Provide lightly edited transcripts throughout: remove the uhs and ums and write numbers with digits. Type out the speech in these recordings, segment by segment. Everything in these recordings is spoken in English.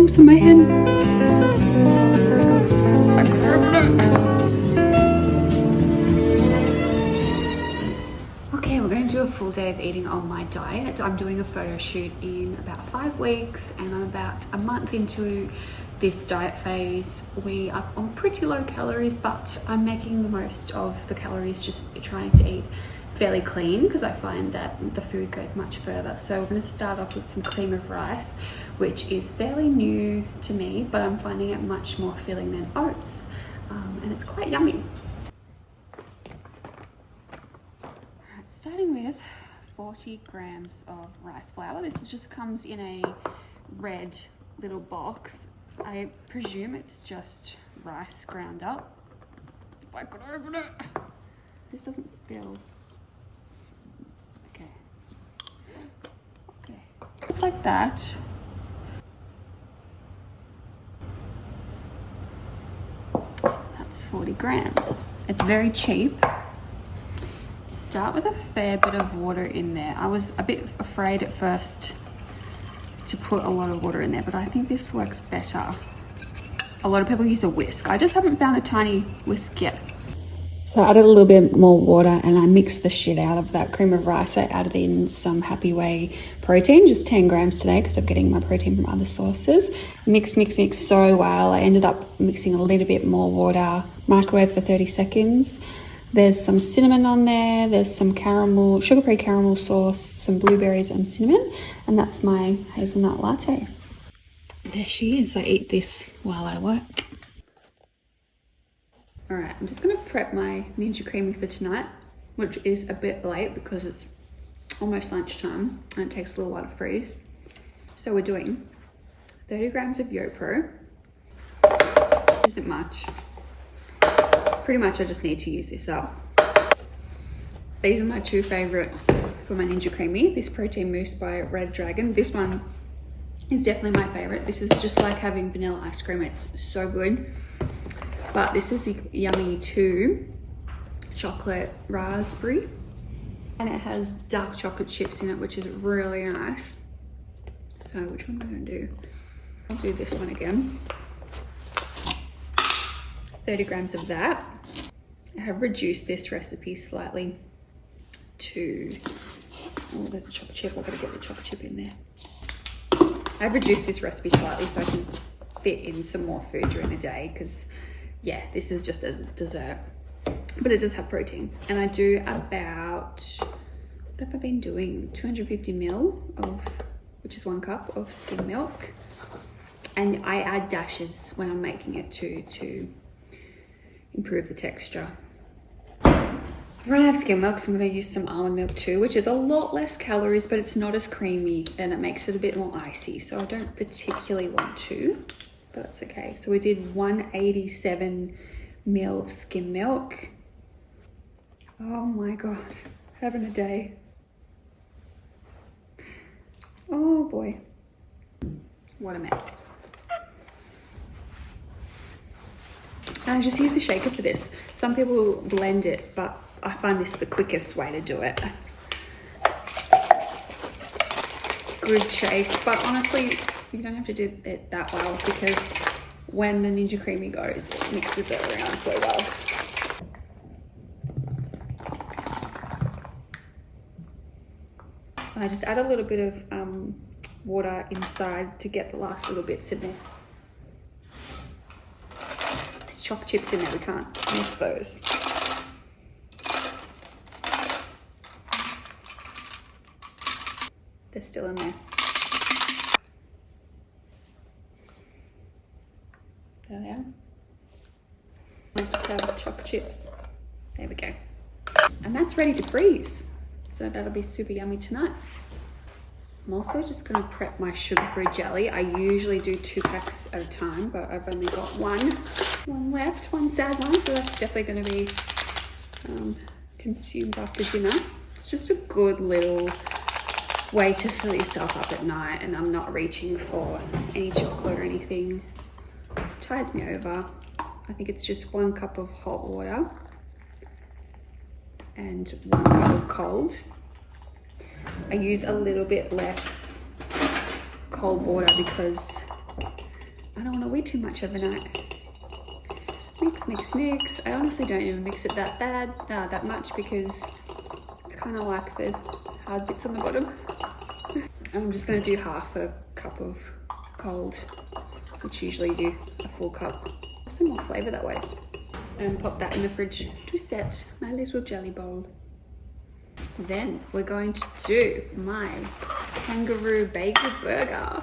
bumps on my hand. Okay, we're going to do a full day of eating on my diet. I'm doing a photo shoot in about 5 weeks and I'm about a month into this diet phase. We are on pretty low calories, but I'm making the most of the calories, just trying to eat fairly clean because I find that the food goes much further. So we're going to start off with some cream of rice, which is fairly new to me, but I'm finding it much more filling than oats, and it's quite yummy. Alright, starting with 40 grams of rice flour. This just comes in a red little box. I presume it's just rice ground up. If I could open it. This doesn't spill. Okay. Okay. It's like that. That's 40 grams. It's very cheap. Start with a fair bit of water in there. I was a bit afraid at first to put a lot of water in there, but I think this works better. A lot of people use a whisk. I just haven't found a tiny whisk yet. So I added a little bit more water and I mixed the shit out of that cream of rice. I added in some Happy Way protein, just 10 grams today because I'm getting my protein from other sources. Mix so well. I ended up mixing a little bit more water, microwave for 30 seconds. There's some cinnamon on there, there's some caramel, sugar-free caramel sauce, some blueberries and cinnamon, and that's my hazelnut latte. There she is. I eat this while I work. All right, I'm just gonna prep my Ninja Creamy for tonight, which is a bit late because it's almost lunchtime and it takes a little while to freeze. So we're doing 30 grams of YoPro. Isn't much. Pretty much I just need to use this up. These are my two favorite for my Ninja Creamy. This protein mousse by Red Dragon. This one is definitely my favorite. This is just like having vanilla ice cream. It's so good. But this is yummy too. Chocolate raspberry. And it has dark chocolate chips in it, which is really nice. So which one am I gonna do? I'll do this one again. 30 grams of that. I have reduced this recipe slightly to, oh, there's a chocolate chip. I've got to get the chocolate chip in there. I've reduced this recipe slightly so I can fit in some more food during the day because, yeah, this is just a dessert, but it does have protein. And I do about, what have I been doing? 250 ml of, which is 1 cup of skim milk. And I add dashes when I'm making it to improve the texture. I've run out of skim milk, so I'm going to use some almond milk too, which is a lot less calories, but it's not as creamy and it makes it a bit more icy. So I don't particularly want to, but that's okay. So we did 187 ml of skim milk. Oh my God, having a day. Oh boy, what a mess. I just use a shaker for this. Some people blend it, but I find this the quickest way to do it. Good shake, but honestly, you don't have to do it that well because when the Ninja Creamy goes, it mixes it around so well. I just add a little bit of water inside to get the last little bits in this. Choc chips in there, we can't miss those. They're still in there. There they are. Must have choc chips. There we go. And that's ready to freeze. So that'll be super yummy tonight. I'm also just going to prep my sugar-free jelly. I usually do 2 packs at a time, but I've only got one left, one sad one, so that's definitely going to be consumed after dinner. It's just a good little way to fill yourself up at night, and I'm not reaching for any chocolate or anything. It ties me over. I think it's just 1 cup of hot water and 1 cup of cold. I use a little bit less cold water because I don't want to eat too much overnight. Mix, mix, mix. I honestly don't even mix it that much because I kind of like the hard bits on the bottom. I'm just going to do half a cup of cold, which usually do a full cup. Some more flavour that way. And pop that in the fridge to set my little jelly bowl. Then we're going to do my kangaroo bagel burger.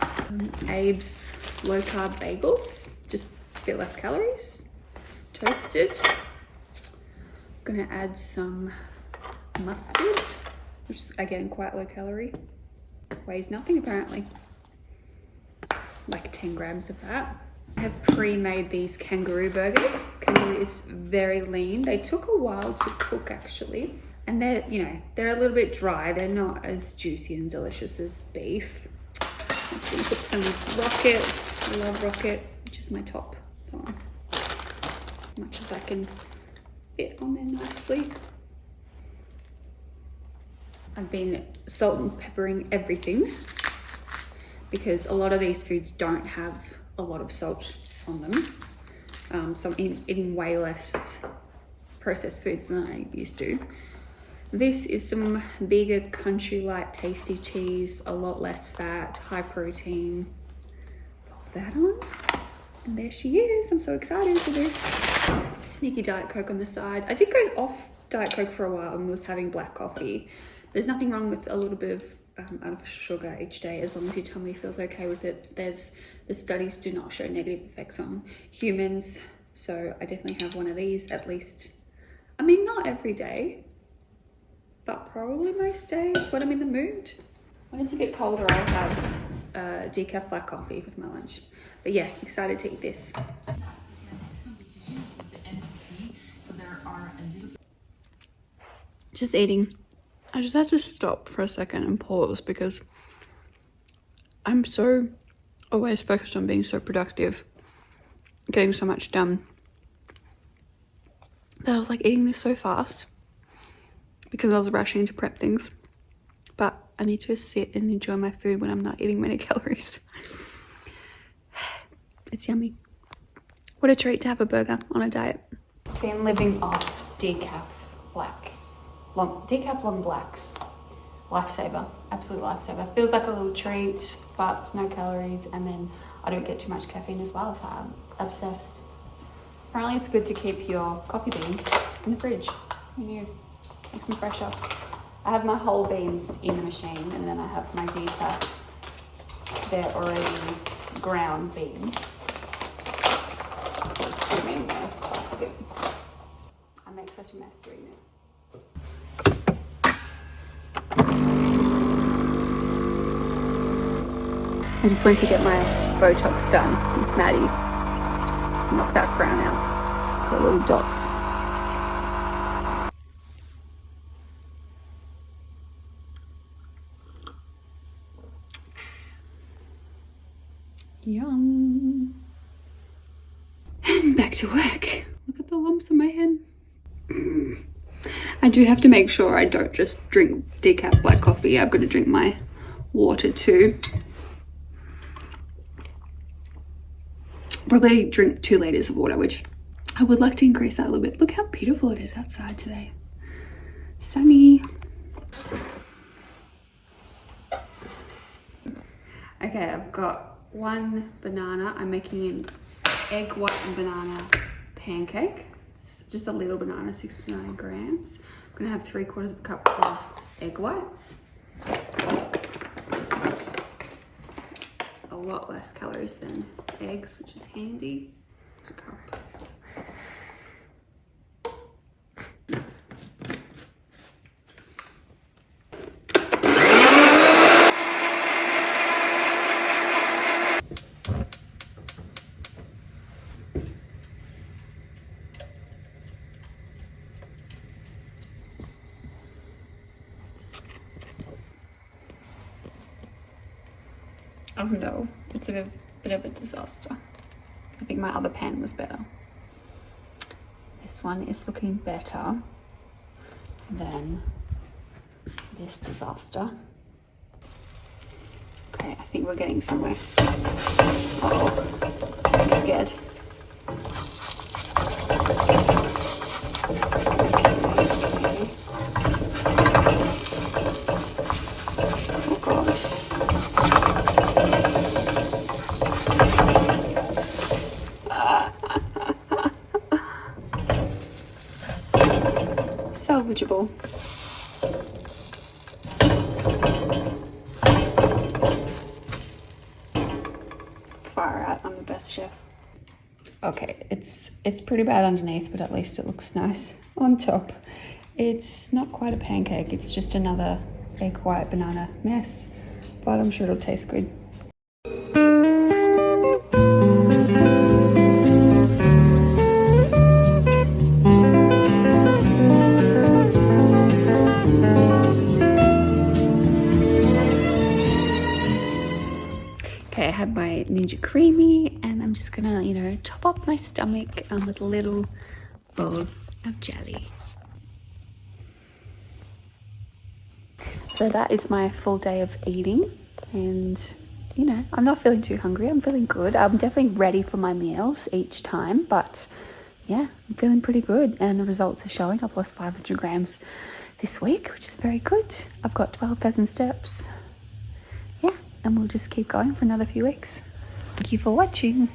Abe's low carb bagels, just a bit less calories. Toasted. Gonna add some mustard, which is again quite low calorie. Weighs nothing apparently. Like 10 grams of that. I have pre-made these kangaroo burgers. Kangaroo is very lean. They took a while to cook actually. And they're, you know, they're a little bit dry. They're not as juicy and delicious as beef. I'm just gonna put some rocket. I love rocket, which is my top one. As much as I can fit on there nicely. I've been salt and peppering everything because a lot of these foods don't have a lot of salt on them. So I'm eating way less processed foods than I used to. This is some bigger country light tasty cheese, a lot less fat, high protein. Pop that on. And there she is. I'm so excited for this. Sneaky Diet Coke on the side. I did go off Diet Coke for a while and was having black coffee. There's nothing wrong with a little bit of artificial sugar each day as long as your tummy feels okay with it. The studies do not show negative effects on humans. So I definitely have one of these at least. I mean, not every day, but probably most days when I'm in the mood. When it's a bit colder, I'll have decaf black coffee with my lunch. But yeah, excited to eat this. Just eating. I just had to stop for a second and pause because I'm so always focused on being so productive, getting so much done, that I was like eating this so fast because I was rushing to prep things. But I need to sit and enjoy my food when I'm not eating many calories. It's yummy. What a treat to have a burger on a diet. Been living off decaf long blacks. Lifesaver, absolute lifesaver. Feels like a little treat, but it's no calories, and then I don't get too much caffeine as well, so I'm obsessed. Apparently it's good to keep your coffee beans in the fridge when you make them fresher. I have my whole beans in the machine, and then I have my decaf. They're already ground beans. Just put them in there. That's good. I make such a mess doing this. I just went to get my Botox done with Maddie. Knock that frown out. The little dots. Yum. And back to work. Look at the lumps on my head. I do have to make sure I don't just drink decaf black coffee. I've got to drink my water too. Probably drink 2 liters of water, which I would like to increase that a little bit. Look how beautiful it is outside today. Sunny. Okay, I've got 1 banana. I'm making an egg white and banana pancake. It's just a little banana, 69 grams. I'm gonna have 3/4 cup of egg whites. A lot less calories than eggs, which is handy. It's a cup. Oh no, it's a bit of a disaster. I think my other pan was better. This one is looking better than this disaster. Okay, Okay, I think we're getting somewhere. Uh-oh, I'm scared. Oh God. Salvageable. Far out, I'm the best chef. Okay, it's pretty bad underneath, but at least it looks nice on top. It's not quite a pancake, it's just another egg white banana mess, but I'm sure it'll taste good. Okay, I have my Ninja Creamy and I'm just gonna, you know, top up my stomach with a little bowl of jelly. So that is my full day of eating, and you know, I'm not feeling too hungry. I'm feeling good. I'm definitely ready for my meals each time, but yeah, I'm feeling pretty good and the results are showing. I've lost 500 grams this week, which is very good. I've got 12,000 steps. Yeah, and we'll just keep going for another few weeks. Thank you for watching.